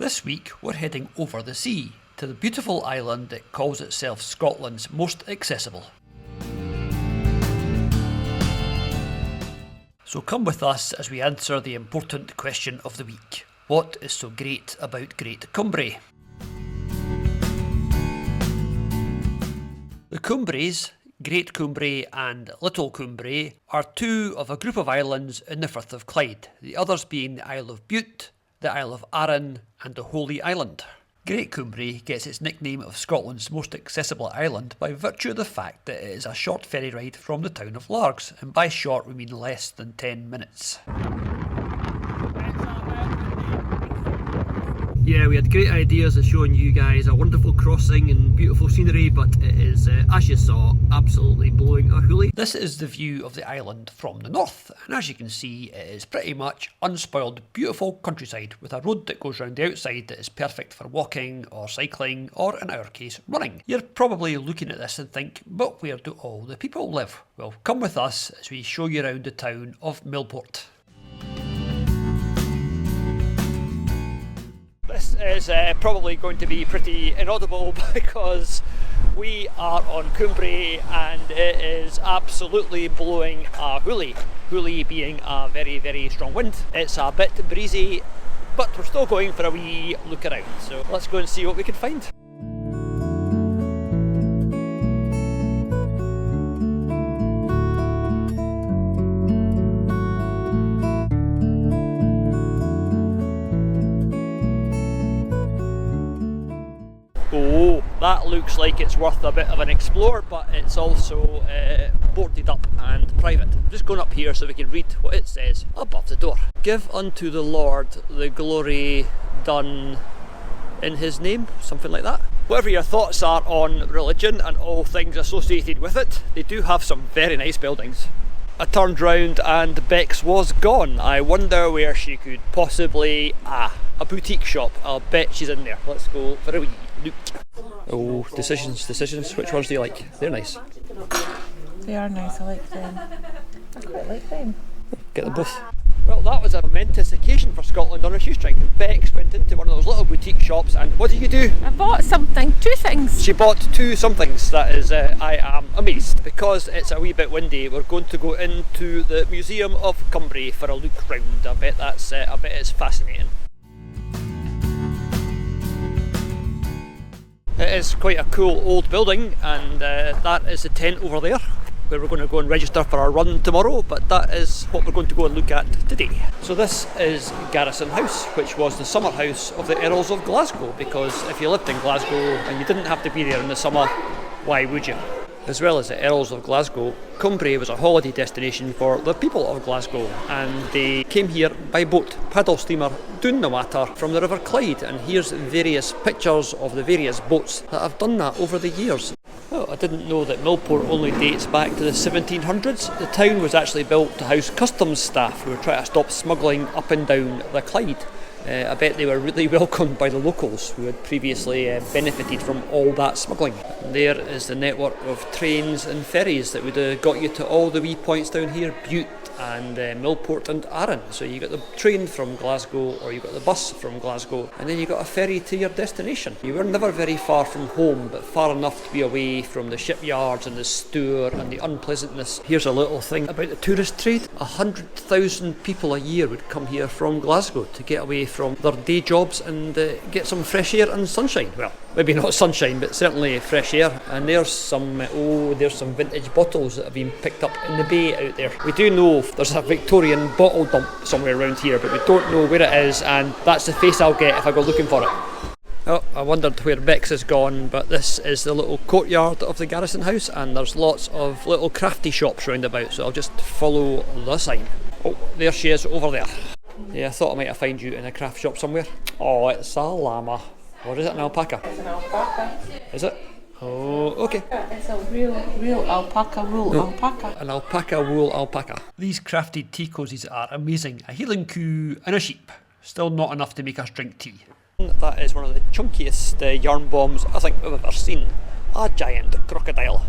This week we're heading over the sea to the beautiful island that calls itself Scotland's most accessible. So come with us as we answer the important question of the week. What is so great about Great Cumbrae? The Cumbraes, Great Cumbrae and Little Cumbrae, are two of a group of islands in the Firth of Clyde, the others being the Isle of Bute, the Isle of Arran and the Holy Island. Great Cumbrae gets its nickname of Scotland's most accessible island by virtue of the fact that it is a short ferry ride from the town of Largs, and by short we mean less than 10 minutes. Yeah, we had great ideas of showing you guys a wonderful crossing and beautiful scenery, but it is, as you saw, absolutely blowing a hoolie. This is the view of the island from the north, and as you can see, it is pretty much unspoiled, beautiful countryside with a road that goes round the outside that is perfect for walking or cycling, or in our case, running. You're probably looking at this and think, but where do all the people live? Well, come with us as we show you around the town of Millport. This is probably going to be pretty inaudible because we are on Cumbrae and it is absolutely blowing a hoolie. Hoolie being a very, very strong wind. It's a bit breezy, but we're still going for a wee look around. So let's go and see what we can find. Oh, that looks like it's worth a bit of an explore, but it's also boarded up and private. I'm just going up here so we can read what it says above the door. Give unto the Lord the glory done in his name, something like that. Whatever your thoughts are on religion and all things associated with it, they do have some very nice buildings. I turned round and Bex was gone. I wonder where she could possibly... a boutique shop. I'll bet she's in there. Let's go for a wee look. Oh, decisions. Which ones do you like? They're nice. They are nice, I like them. I quite like them. Get them both. Well, that was a momentous occasion for Scotland on a shoestring. Bex went into one of those little boutique shops and what did you do? I bought something, two things. She bought two somethings. That is, I am amazed. Because it's a wee bit windy, we're going to go into the Museum of Cumbrae for a look round. I bet it's fascinating. It is quite a cool old building, and that is the tent over there where we're going to go and register for our run tomorrow, but that is what we're going to go and look at today. So this is Garrison House, which was the summer house of the Earls of Glasgow, because if you lived in Glasgow and you didn't have to be there in the summer, why would you? As well as the Earls of Glasgow, Cumbrae was a holiday destination for the people of Glasgow, and they came here by boat, paddle steamer, down the water from the River Clyde, and here's various pictures of the various boats that have done that over the years. Oh, I didn't know that Millport only dates back to the 1700s. The town was actually built to house customs staff who were trying to stop smuggling up and down the Clyde. I bet they were really welcomed by the locals who had previously benefited from all that smuggling. And there is the network of trains and ferries that would have got you to all the wee points down here, Bute and Millport and Arran. So you got the train from Glasgow, or you got the bus from Glasgow, and then you got a ferry to your destination. You were never very far from home, but far enough to be away from the shipyards and the stour and the unpleasantness. Here's a little thing about the tourist trade. 100,000 people a year would come here from Glasgow to get away from their day jobs and get some fresh air and sunshine. Well, maybe not sunshine, but certainly fresh air. And there's some vintage bottles that have been picked up in the bay out there. We do know there's a Victorian bottle dump somewhere around here, but we don't know where it is, and that's the face I'll get if I go looking for it. Oh, I wondered where Bex has gone, but this is the little courtyard of the Garrison House, and there's lots of little crafty shops round about, so I'll just follow the sign. Oh, there she is over there. Yeah, I thought I might have found you in a craft shop somewhere. Oh, it's a llama. Or is it an alpaca? It's an alpaca. Is it? Oh, okay. It's a real alpaca wool alpaca. An alpaca wool alpaca. These crafted tea cosies are amazing. A healing coo and a sheep. Still not enough to make us drink tea. That is one of the chunkiest yarn bombs I think we've ever seen. A giant crocodile.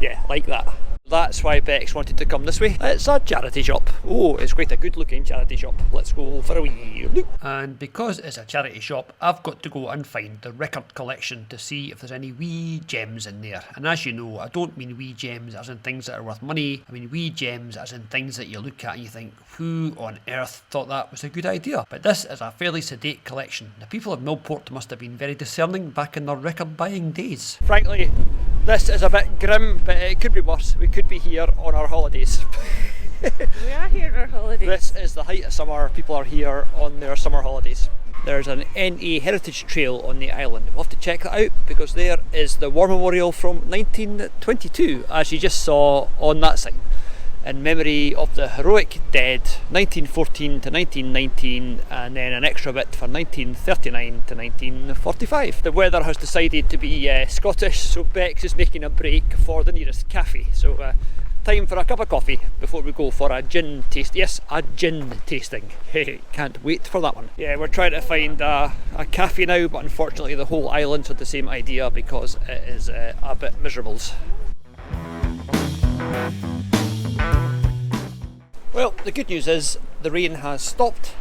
Yeah, like that. That's why Bex wanted to come this way. It's a charity shop. Oh, it's quite a good looking charity shop. Let's go for a wee look. And because it's a charity shop, I've got to go and find the record collection to see if there's any wee gems in there. And as you know, I don't mean wee gems as in things that are worth money. I mean wee gems as in things that you look at and you think, who on earth thought that was a good idea? But this is a fairly sedate collection. The people of Millport must have been very discerning back in their record buying days. Frankly, this is a bit grim, but it could be worse. We could be here on our holidays. We are here on our holidays. This is the height of summer. People are here on their summer holidays. There's an NA Heritage Trail on the island. We'll have to check that out because there is the War Memorial from 1922, as you just saw on that sign, in memory of the heroic dead 1914 to 1919, and then an extra bit for 1939 to 1945. The weather has decided to be Scottish, so Bex is making a break for the nearest cafe. So time for a cup of coffee before we go for a gin taste. Yes, a gin tasting. Can't wait for that one. Yeah, we're trying to find a cafe now, but unfortunately the whole island's had the same idea because it is a bit miserable. Well, the good news is the rain has stopped,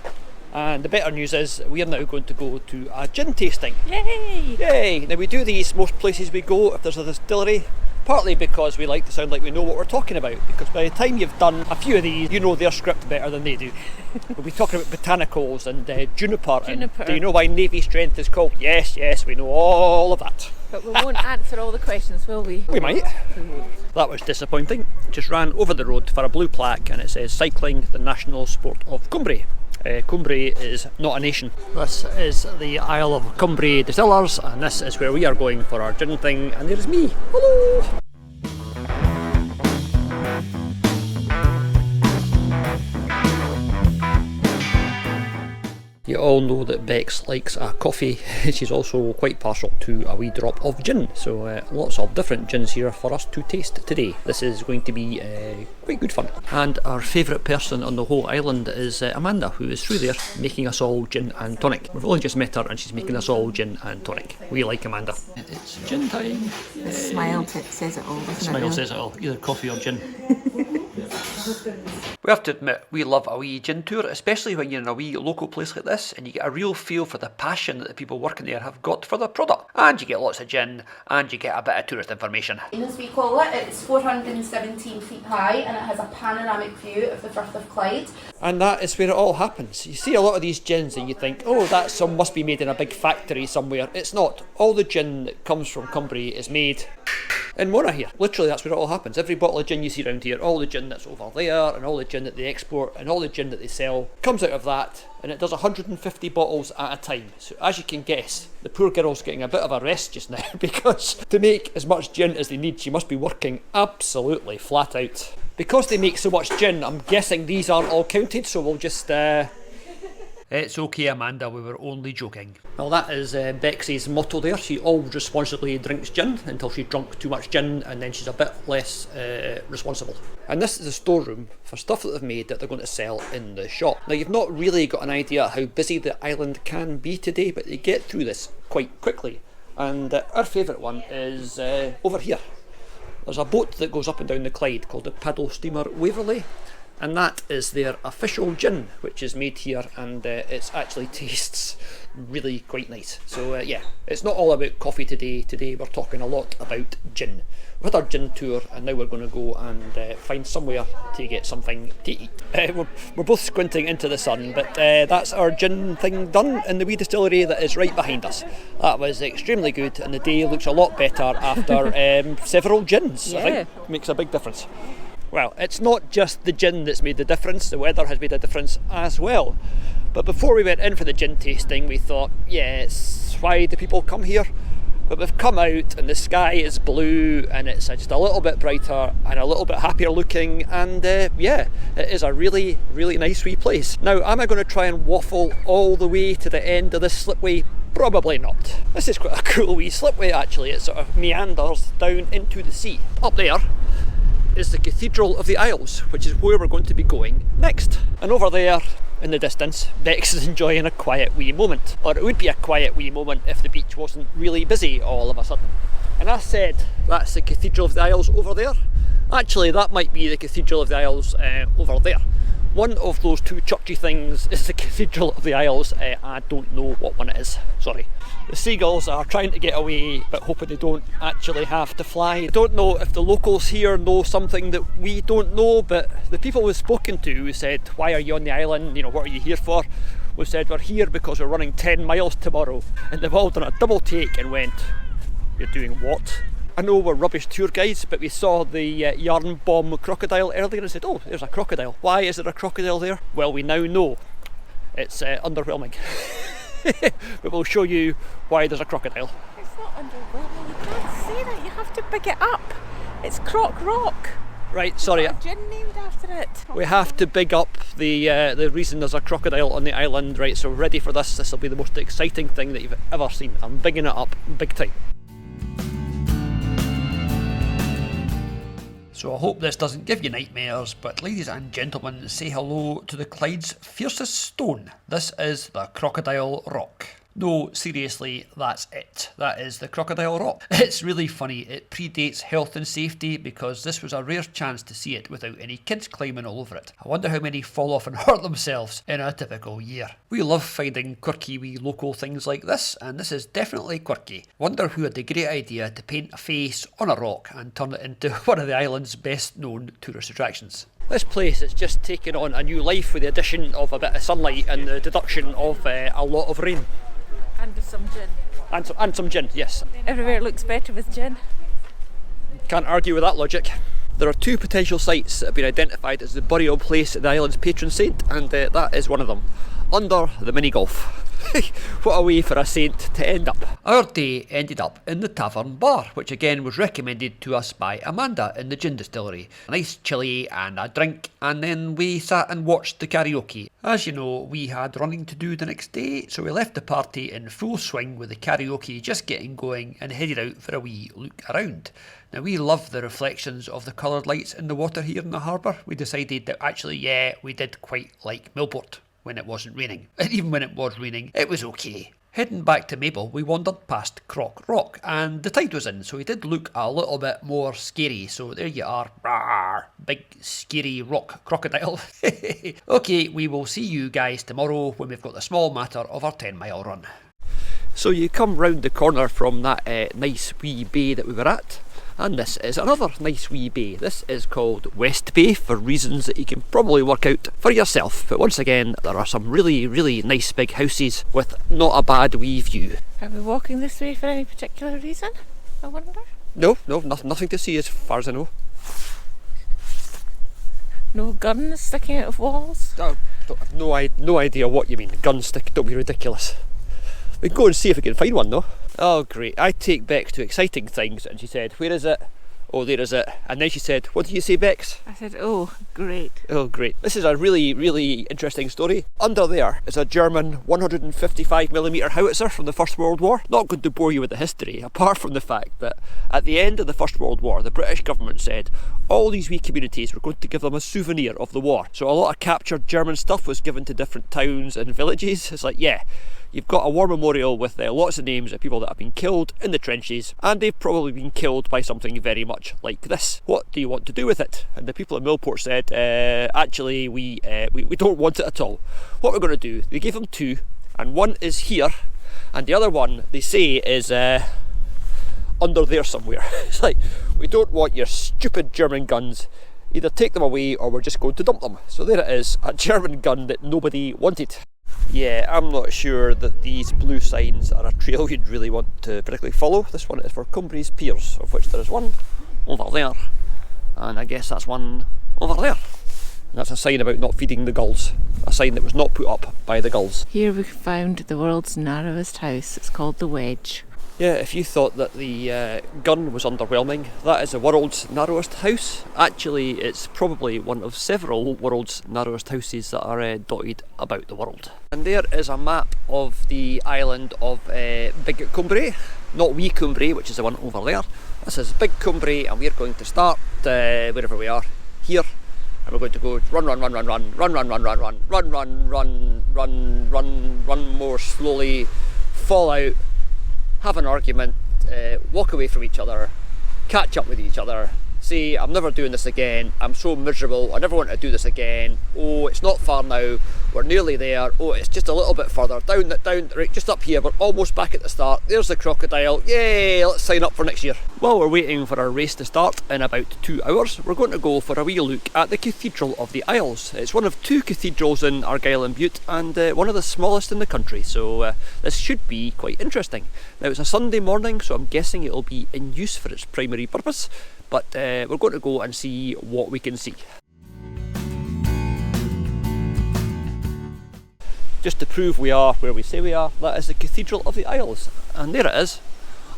and the better news is we are now going to go to a gin tasting. Yay! Yay! Now we do these most places we go if there's a distillery, partly because we like to sound like we know what we're talking about, because by the time you've done a few of these, you know their script better than they do. We'll be talking about botanicals and juniper. And do you know why Navy Strength is called? Yes, yes, we know all of that. But we won't answer all the questions, will we? We might. That was disappointing. Just ran over the road for a blue plaque and it says cycling, the national sport of Cumbrae. Cumbrae is not a nation. This is the Isle of Cumbrae Distillers, and this is where we are going for our gin thing, and there's me. Hello! You all know that Bex likes a coffee. She's also quite partial to a wee drop of gin, so lots of different gins here for us to taste today. This is going to be quite good fun. And our favourite person on the whole island is Amanda, who is through there making us all gin and tonic. We've only just met her and she's making us all gin and tonic. We like Amanda. It's gin time. The smile says it all, doesn't it? Smile says it all, either coffee or gin. We have to admit, we love a wee gin tour, especially when you're in a wee local place like this and you get a real feel for the passion that the people working there have got for their product. And you get lots of gin and you get a bit of tourist information. As we call it, it's 417 feet high and it has a panoramic view of the Firth of Clyde. And that is where it all happens. You see a lot of these gins and you think, oh, that some must be made in a big factory somewhere. It's not. All the gin that comes from Cumbrae is made in Mona here. Literally, that's where it all happens. Every bottle of gin you see around here, all the gin that's over there, and all the gin that they export, and all the gin that they sell, comes out of that, and it does 150 bottles at a time. So as you can guess, the poor girl's getting a bit of a rest just now, because to make as much gin as they need, she must be working absolutely flat out. Because they make so much gin, I'm guessing these aren't all counted, so we'll just It's okay, Amanda, we were only joking. Well, that is Bexy's motto there. She always responsibly drinks gin until she's drunk too much gin, and then she's a bit less responsible. And this is a storeroom for stuff that they've made that they're going to sell in the shop. Now, you've not really got an idea how busy the island can be today, but they get through this quite quickly. And our favourite one is over here. There's a boat that goes up and down the Clyde called the Paddle Steamer Waverley. And that is their official gin, which is made here, and it actually tastes really quite nice. So yeah, it's not all about coffee today. Today we're talking a lot about gin. We've had our gin tour, and now we're going to go and find somewhere to get something to eat. We're both squinting into the sun, but that's our gin thing done in the wee distillery that is right behind us. That was extremely good, and the day looks a lot better after several gins. Yeah. I think makes a big difference. Well, it's not just the gin that's made the difference, the weather has made a difference as well. But before we went in for the gin tasting, we thought, yes, why do people come here? But we've come out and the sky is blue and it's just a little bit brighter and a little bit happier looking, and yeah, it is a really, really nice wee place. Now, am I going to try and waffle all the way to the end of this slipway? Probably not. This is quite a cool wee slipway actually. It sort of meanders down into the sea. Up there is the Cathedral of the Isles, which is where we're going to be going next. And over there in the distance, Bex is enjoying a quiet wee moment. Or it would be a quiet wee moment if the beach wasn't really busy all of a sudden. And I said, that's the Cathedral of the Isles over there. Actually, that might be the Cathedral of the Isles over there. One of those two churchy things is the Cathedral of the Isles. I don't know what one it is, sorry. The seagulls are trying to get away, but hoping they don't actually have to fly. I don't know if the locals here know something that we don't know, but the people we've spoken to who said, why are you on the island, you know, what are you here for? We said, we're here because we're running 10 miles tomorrow. And they've all done a double take and went, you're doing what? I know we're rubbish tour guides, but we saw the yarn bomb crocodile earlier and said, oh, there's a crocodile. Why is there a crocodile there? Well, we now know. It's underwhelming. But we'll show you why there's a crocodile. It's not underwhelming. You can't say that. You have to big it up. It's Croc Rock. Right, sorry. A gin named after it. We have to big up the reason there's a crocodile on the island. Right, so we're ready for this. This will be the most exciting thing that you've ever seen. I'm bigging it up big time. So I hope this doesn't give you nightmares, but ladies and gentlemen, say hello to the Clyde's fiercest stone. This is the Crocodile Rock. No, seriously, that's it. That is the Crocodile Rock. It's really funny. It predates health and safety because this was a rare chance to see it without any kids climbing all over it. I wonder how many fall off and hurt themselves in a typical year. We love finding quirky wee local things like this, and this is definitely quirky. Wonder who had the great idea to paint a face on a rock and turn it into one of the island's best known tourist attractions. This place has just taken on a new life with the addition of a bit of sunlight and the deduction of a lot of rain. And some gin. And some gin, yes. Everywhere looks better with gin. Can't argue with that logic. There are two potential sites that have been identified as the burial place of the island's patron saint, and that is one of them. Under the mini golf. What a way for a saint to end up. Our day ended up in the Tavern Bar, which again was recommended to us by Amanda in the gin distillery. A nice chilli and a drink, and then we sat and watched the karaoke. As you know, we had running to do the next day, so we left the party in full swing with the karaoke just getting going and headed out for a wee look around. Now we love the reflections of the coloured lights in the water here in the harbour. We decided that actually, yeah, we did quite like Millport when it wasn't raining. And even when it was raining, it was okay. Heading back to Mabel, we wandered past Croc Rock, and the tide was in, so it did look a little bit more scary. So there you are, rawr, big scary rock crocodile. Okay, we will see you guys tomorrow when we've got the small matter of our 10-mile run. So you come round the corner from that nice wee bay that we were at, and this is another nice wee bay. This is called West Bay for reasons that you can probably work out for yourself. But once again, there are some really, really nice big houses with not a bad wee view. Are we walking this way for any particular reason, I wonder? No, nothing to see as far as I know. No guns sticking out of walls? I have no idea what you mean. Guns stick, don't be ridiculous. We can go and see if we can find one though. Oh great, I take Bex to exciting things and she said, where is it? Oh, there is it. And then she said, what did you say, Bex? I said, oh, great. Oh great. This is a really, really interesting story. Under there is a German 155mm howitzer from the First World War. Not going to bore you with the history, apart from the fact that at the end of the First World War, the British government said all these wee communities were going to give them a souvenir of the war. So a lot of captured German stuff was given to different towns and villages. It's like, yeah, you've got a war memorial with lots of names of people that have been killed in the trenches, and they've probably been killed by something very much like this. What do you want to do with it? And the people at Millport said, actually, we don't want it at all. What we're going to do, they gave them two, and one is here, and the other one, they say, is under there somewhere. It's like, we don't want your stupid German guns. Either take them away or we're just going to dump them. So there it is, a German gun that nobody wanted. Yeah, I'm not sure that these blue signs are a trail you'd really want to particularly follow. This one is for Cumbrae's Piers, of which there is one over there, and I guess that's one over there. And that's a sign about not feeding the gulls, a sign that was not put up by the gulls. Here we found the world's narrowest house. It's called the Wedge. Yeah, if you thought that the gun was underwhelming, that is the world's narrowest house. Actually, it's probably one of several world's narrowest houses that are dotted about the world. And there is a map of the island of Big Cumbrae, not Wee Cumbrae, which is the one over there. This is Big Cumbrae, and we're going to start wherever we are, here. And we're going to go run more slowly, fall out, have an argument, walk away from each other, catch up with each other, say, I'm never doing this again, I'm so miserable, I never want to do this again, oh, it's not far now, we're nearly there, oh, it's just a little bit further, down, right, just up here, we're almost back at the start, there's the crocodile, yay, let's sign up for next year. While we're waiting for our race to start in about 2 hours, we're going to go for a wee look at the Cathedral of the Isles. It's one of 2 cathedrals in Argyll and Bute, and one of the smallest in the country, so this should be quite interesting. Now it's a Sunday morning, so I'm guessing it'll be in use for its primary purpose, but we're going to go and see what we can see. Just to prove we are where we say we are, that is the Cathedral of the Isles, and there it is,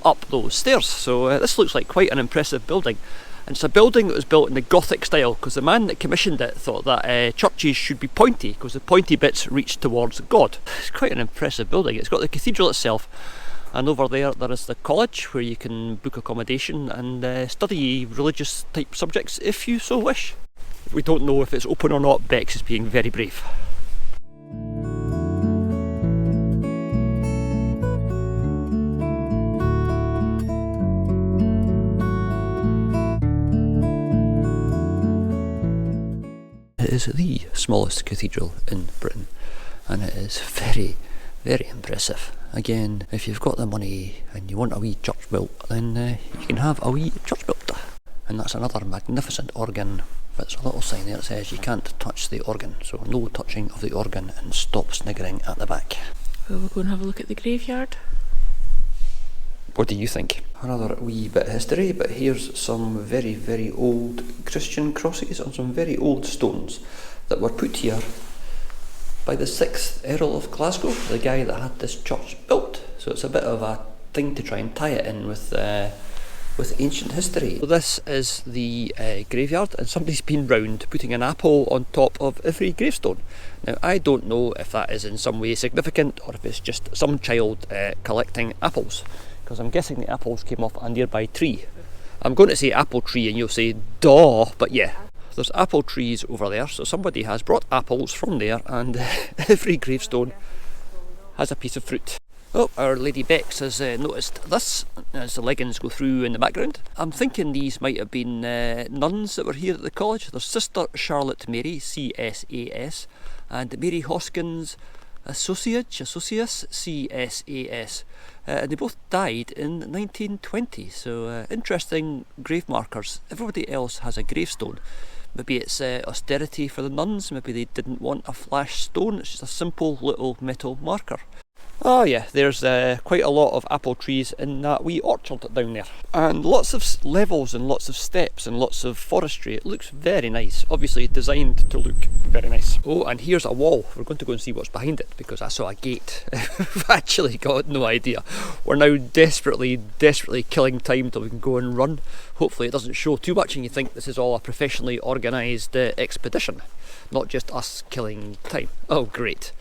up those stairs. So this looks like quite an impressive building, and it's a building that was built in the Gothic style because the man that commissioned it thought that churches should be pointy because the pointy bits reach towards God. It's quite an impressive building. It's got the cathedral itself, and over there is the college where you can book accommodation and study religious type subjects if you so wish. We don't know if it's open or not. Bex is being very brave. It is the smallest cathedral in Britain, and it is very, very impressive. Again, if you've got the money and you want a wee church built, then you can have a wee church built. And that's another magnificent organ, but there's a little sign there that says you can't touch the organ, so no touching of the organ, and stop sniggering at the back. Well, we'll go and have a look at the graveyard. What do you think? Another wee bit of history, but here's some very, very old Christian crosses on some very old stones that were put here by the 6th Earl of Glasgow, the guy that had this church built. So it's a bit of a thing to try and tie it in with ancient history. So this is the graveyard, and somebody's been round putting an apple on top of every gravestone. Now I don't know if that is in some way significant or if it's just some child collecting apples, because I'm guessing the apples came off a nearby tree. I'm going to say apple tree and you'll say duh, but yeah, there's apple trees over there, so somebody has brought apples from there, and every gravestone has a piece of fruit. Oh, our Lady Bex has noticed this as the leggings go through in the background. I'm thinking these might have been nuns that were here at the college. There's Sister Charlotte Mary, CSAS, and Mary Hoskins Associus, CSAS. And they both died in 1920, so interesting grave markers. Everybody else has a gravestone. Maybe it's austerity for the nuns, maybe they didn't want a flash stone, it's just a simple little metal marker. Oh yeah, there's quite a lot of apple trees in that wee orchard down there. And lots of levels and lots of steps and lots of forestry. It looks very nice, obviously designed to look very nice. Oh, and here's a wall. We're going to go and see what's behind it because I saw a gate. I've actually got no idea. We're now desperately killing time till we can go and run. Hopefully it doesn't show too much and you think this is all a professionally organised expedition, not just us killing time. Oh great.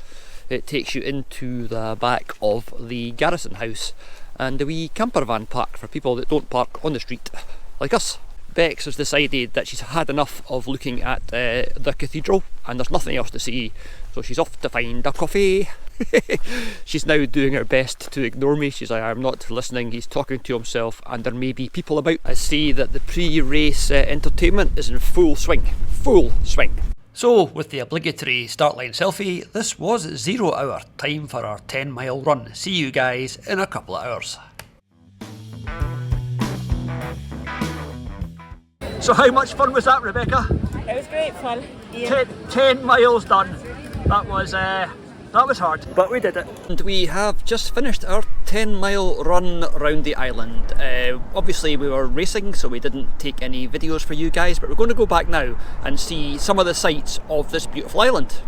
It takes you into the back of the Garrison House and the wee camper van park for people that don't park on the street, like us. Bex has decided that she's had enough of looking at the cathedral and there's nothing else to see, so she's off to find a coffee. She's now doing her best to ignore me. She's like, I'm not listening, he's talking to himself and there may be people about. I see that the pre-race entertainment is in full swing. So, with the obligatory start line selfie, this was 0 hour, time for our 10-mile run. See you guys in a couple of hours. So how much fun was that, Rebecca? It was great fun. Yeah. 10 miles done. That was hard, but we did it. And we have just finished our 10-mile run around the island. Obviously we were racing, so we didn't take any videos for you guys, but we're going to go back now and see some of the sights of this beautiful island.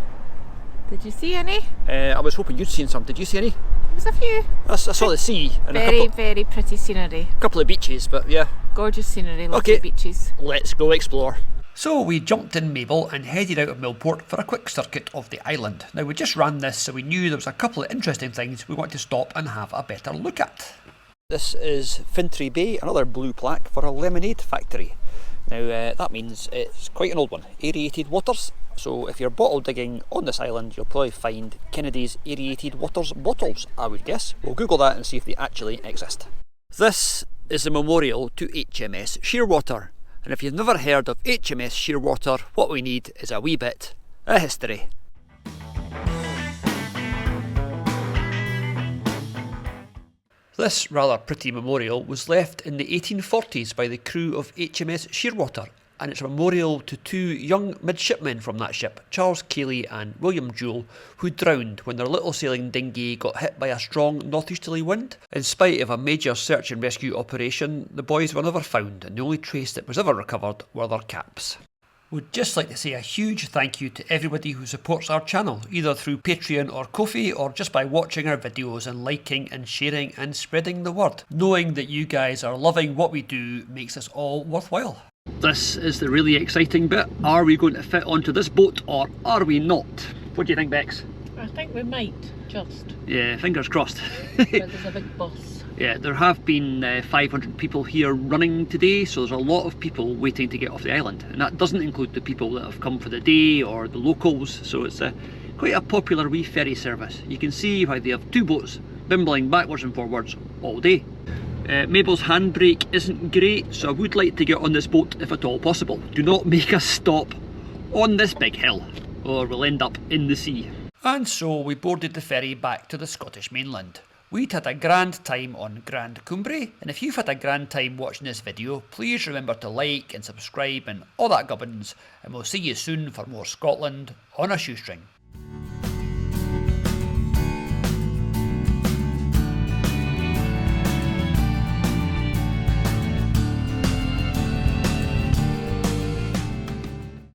Did you see any? I was hoping you'd seen some. Did you see any? There was a few. I saw the sea and very pretty scenery. A couple of beaches, but yeah. Gorgeous scenery, lots of beaches. Let's go explore. So we jumped in Mabel and headed out of Millport for a quick circuit of the island. Now we just ran this, so we knew there was a couple of interesting things we wanted to stop and have a better look at. This is Fintry Bay, another blue plaque for a lemonade factory. Now that means it's quite an old one, aerated waters. So if you're bottle digging on this island, you'll probably find Kennedy's aerated waters bottles, I would guess. We'll Google that and see if they actually exist. This is a memorial to HMS Shearwater. And if you've never heard of HMS Shearwater, what we need is a wee bit of history. This rather pretty memorial was left in the 1840s by the crew of HMS Shearwater, and it's a memorial to two young midshipmen from that ship, Charles Cayley and William Jewell, who drowned when their little sailing dinghy got hit by a strong northeasterly wind. In spite of a major search and rescue operation, the boys were never found, and the only trace that was ever recovered were their caps. We'd just like to say a huge thank you to everybody who supports our channel, either through Patreon or Ko-fi, or just by watching our videos and liking and sharing and spreading the word. Knowing that you guys are loving what we do makes us all worthwhile. This is the really exciting bit. Are we going to fit onto this boat or are we not? What do you think, Bex? I think we might, just. Yeah, fingers crossed. But there's a big bus. Yeah, there have been 500 people here running today, so there's a lot of people waiting to get off the island, and that doesn't include the people that have come for the day or the locals, so it's quite a popular wee ferry service. You can see why they have two boats bimbling backwards and forwards all day. Mabel's handbrake isn't great, so I would like to get on this boat if at all possible. Do not make us stop on this big hill, or we'll end up in the sea. And so we boarded the ferry back to the Scottish mainland. We'd had a grand time on Great Cumbrae, and if you've had a grand time watching this video, please remember to like and subscribe and all that gubbins, and we'll see you soon for more Scotland on a shoestring.